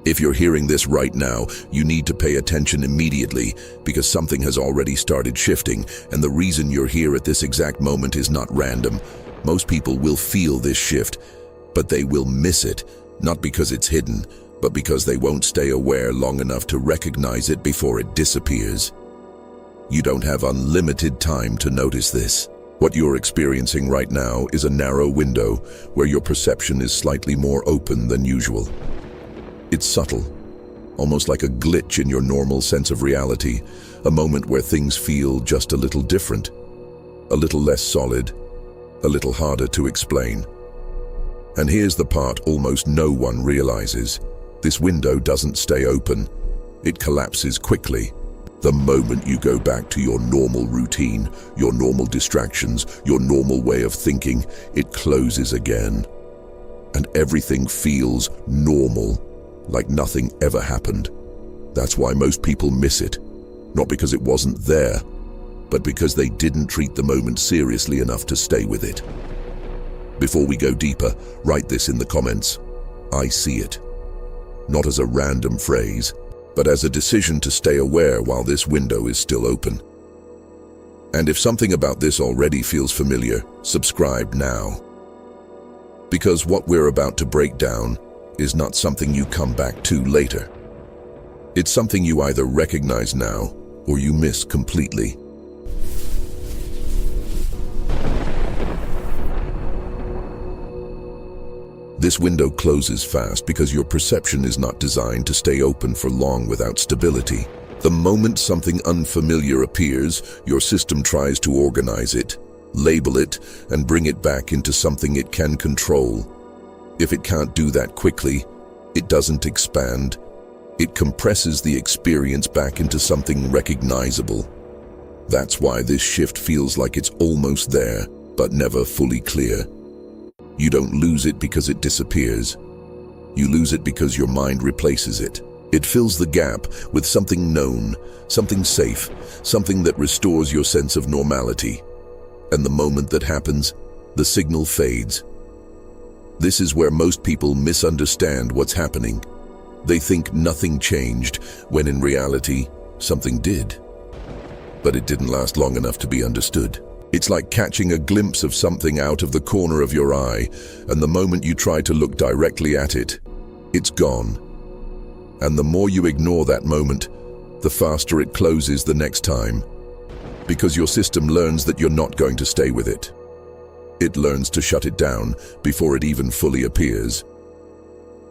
If you're hearing this right now, you need to pay attention immediately because something has already started shifting, and the reason you're here at this exact moment is not random. Most people will feel this shift, but they will miss it, not because it's hidden, but because they won't stay aware long enough to recognize it before it disappears. You don't have unlimited time to notice this. What you're experiencing right now is a narrow window where your perception is slightly more open than usual. It's subtle, almost like a glitch in your normal sense of reality, a moment where things feel just a little different, a little less solid, a little harder to explain. And here's the part almost no one realizes. This window doesn't stay open. It collapses quickly. The moment you go back to your normal routine, your normal distractions, your normal way of thinking, it closes again. And everything feels normal, like nothing ever happened. That's why most people miss it, not because it wasn't there, but because they didn't treat the moment seriously enough to stay with it. Before we go deeper, write this in the comments. I see it. Not as a random phrase, but as a decision to stay aware while this window is still open. And if something about this already feels familiar, subscribe now. Because what we're about to break down is not something you come back to later. It's something you either recognize now or you miss completely. This window closes fast because your perception is not designed to stay open for long without stability. The moment something unfamiliar appears, your system tries to organize it, label it, and bring it back into something it can control. If it can't do that quickly, it doesn't expand. It compresses the experience back into something recognizable. That's why this shift feels like it's almost there, but never fully clear. You don't lose it because it disappears. You lose it because your mind replaces it. It fills the gap with something known, something safe, something that restores your sense of normality. And the moment that happens, the signal fades. This is where most people misunderstand what's happening. They think nothing changed, when in reality, something did. But it didn't last long enough to be understood. It's like catching a glimpse of something out of the corner of your eye, and the moment you try to look directly at it, it's gone. And the more you ignore that moment, the faster it closes the next time. Because your system learns that you're not going to stay with it. It learns to shut it down before it even fully appears.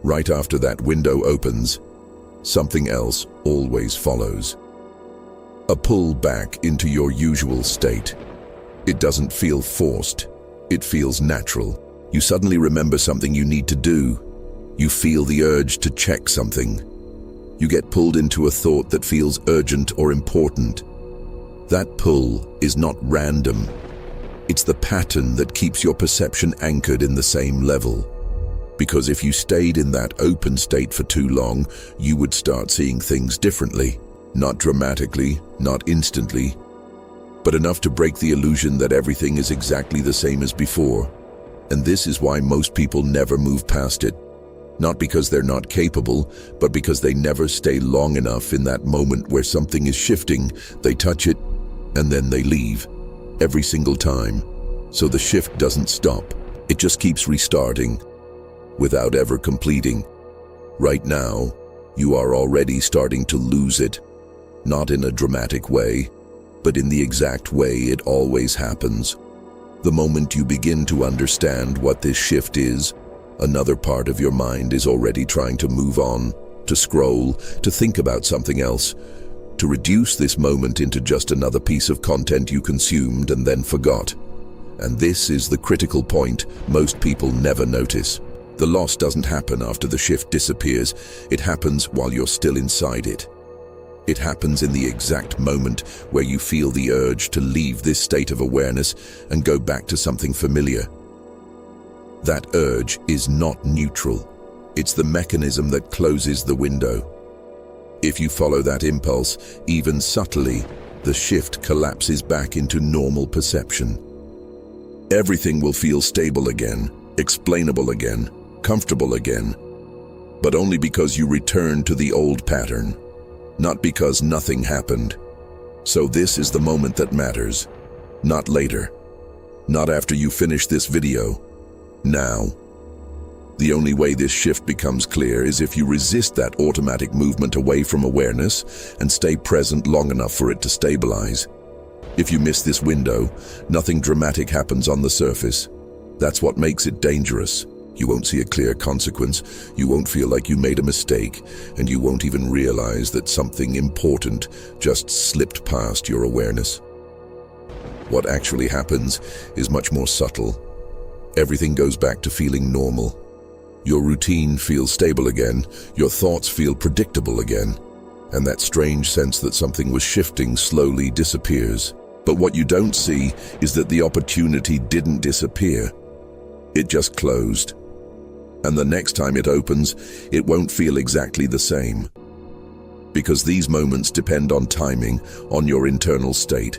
Right after that window opens, something else always follows. A pull back into your usual state. It doesn't feel forced. It feels natural. You suddenly remember something you need to do. You feel the urge to check something. You get pulled into a thought that feels urgent or important. That pull is not random. It's the pattern that keeps your perception anchored in the same level. Because if you stayed in that open state for too long, you would start seeing things differently. Not dramatically, not instantly, but enough to break the illusion that everything is exactly the same as before. And this is why most people never move past it. Not because they're not capable, but because they never stay long enough in that moment where something is shifting. They touch it, and then they leave. Every single time. So the shift doesn't stop. It just keeps restarting, without ever completing. Right now, you are already starting to lose it. Not in a dramatic way, but in the exact way it always happens. The moment you begin to understand what this shift is, another part of your mind is already trying to move on, to scroll, to think about something else, to reduce this moment into just another piece of content you consumed and then forgot. And this is the critical point most people never notice. The loss doesn't happen after the shift disappears. It happens while you're still inside it. It happens in the exact moment where you feel the urge to leave this state of awareness and go back to something familiar. That urge is not neutral. It's the mechanism that closes the window. If you follow that impulse, even subtly, the shift collapses back into normal perception. Everything will feel stable again, explainable again, comfortable again. but only because you returned to the old pattern, not because nothing happened. So this is the moment that matters, not later, not after you finish this video, now. The only way this shift becomes clear is if you resist that automatic movement away from awareness and stay present long enough for it to stabilize. If you miss this window, nothing dramatic happens on the surface. That's what makes it dangerous. You won't see a clear consequence, you won't feel like you made a mistake, and you won't even realize that something important just slipped past your awareness. What actually happens is much more subtle. Everything goes back to feeling normal. Your routine feels stable again, your thoughts feel predictable again, and that strange sense that something was shifting slowly disappears. But what you don't see is that the opportunity didn't disappear. It just closed. And the next time it opens, it won't feel exactly the same. Because these moments depend on timing, on your internal state,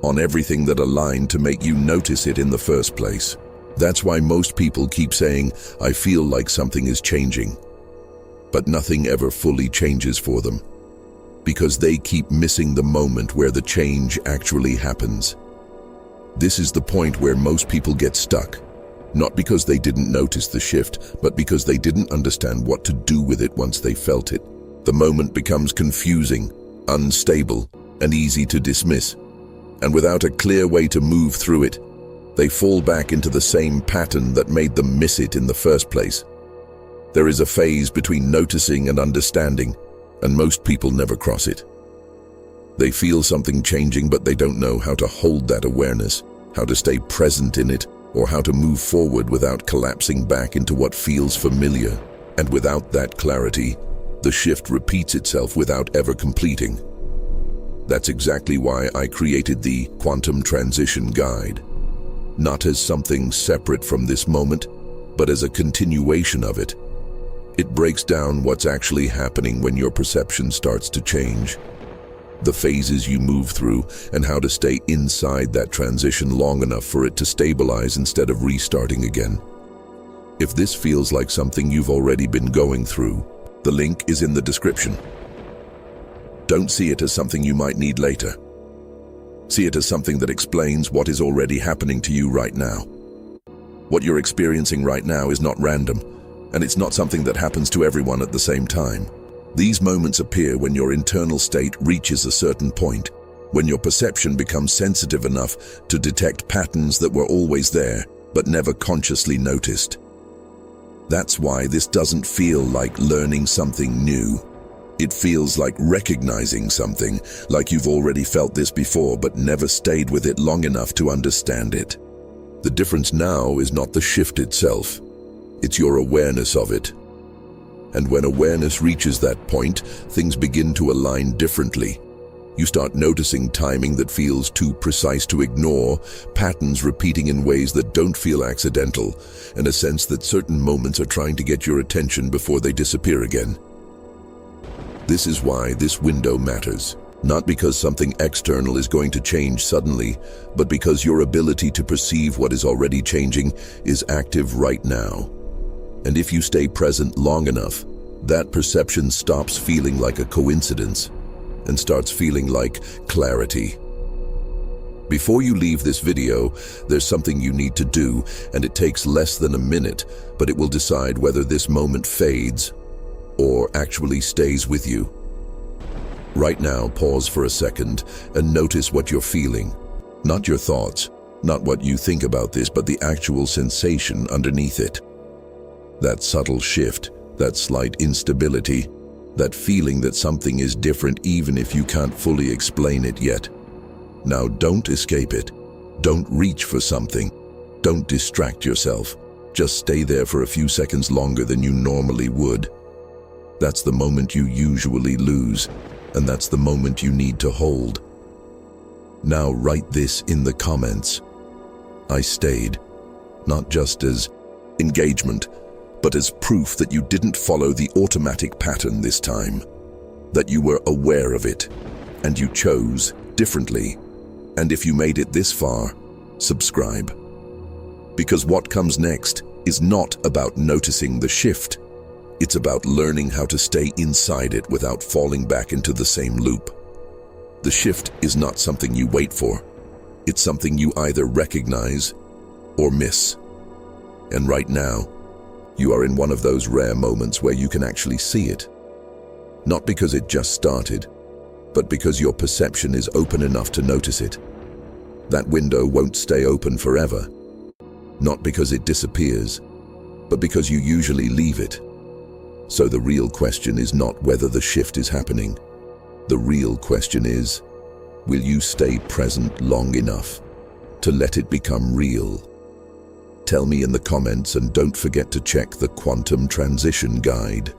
on everything that aligned to make you notice it in the first place. That's why most people keep saying, "I feel like something is changing." But nothing ever fully changes for them. Because they keep missing the moment where the change actually happens. This is the point where most people get stuck. Not because they didn't notice the shift, but because they didn't understand what to do with it once they felt it. The moment becomes confusing, unstable, and easy to dismiss. And without a clear way to move through it, they fall back into the same pattern that made them miss it in the first place. There is a phase between noticing and understanding, and most people never cross it. They feel something changing, but they don't know how to hold that awareness, how to stay present in it, or how to move forward without collapsing back into what feels familiar. And without that clarity, the shift repeats itself without ever completing. That's exactly why I created the Quantum Transition Guide. Not as something separate from this moment, but as a continuation of it. It breaks down what's actually happening when your perception starts to change, the phases you move through, and how to stay inside that transition long enough for it to stabilize instead of restarting again. If this feels like something you've already been going through, the link is in the description. Don't see it as something you might need later. See it as something that explains what is already happening to you right now. What you're experiencing right now is not random, and it's not something that happens to everyone at the same time. These moments appear when your internal state reaches a certain point, when your perception becomes sensitive enough to detect patterns that were always there, but never consciously noticed. That's why this doesn't feel like learning something new. It feels like recognizing something, like you've already felt this before but never stayed with it long enough to understand it. The difference now is not the shift itself, it's your awareness of it. And when awareness reaches that point, things begin to align differently. You start noticing timing that feels too precise to ignore, patterns repeating in ways that don't feel accidental, and a sense that certain moments are trying to get your attention before they disappear again. This is why this window matters. Not because something external is going to change suddenly, but because your ability to perceive what is already changing is active right now. And if you stay present long enough, that perception stops feeling like a coincidence and starts feeling like clarity. Before you leave this video, there's something you need to do, and it takes less than a minute, but it will decide whether this moment fades or actually stays with you. Right now, pause for a second and notice what you're feeling. Not your thoughts, not what you think about this, but the actual sensation underneath it. That subtle shift, that slight instability, that feeling that something is different even if you can't fully explain it yet. Now don't escape it. Don't reach for something. Don't distract yourself. Just stay there for a few seconds longer than you normally would. That's the moment you usually lose, and that's the moment you need to hold. Now write this in the comments. I stayed, not just as engagement, but as proof that you didn't follow the automatic pattern this time, that you were aware of it, and you chose differently. And if you made it this far, subscribe. Because what comes next is not about noticing the shift. It's about learning how to stay inside it without falling back into the same loop. The shift is not something you wait for. It's something you either recognize or miss. And right now, you are in one of those rare moments where you can actually see it. Not because it just started, but because your perception is open enough to notice it. That window won't stay open forever. Not because it disappears, but because you usually leave it. So the real question is not whether the shift is happening. The real question is, will you stay present long enough to let it become real? Tell me in the comments, and don't forget to check the Quantum Transition Guide.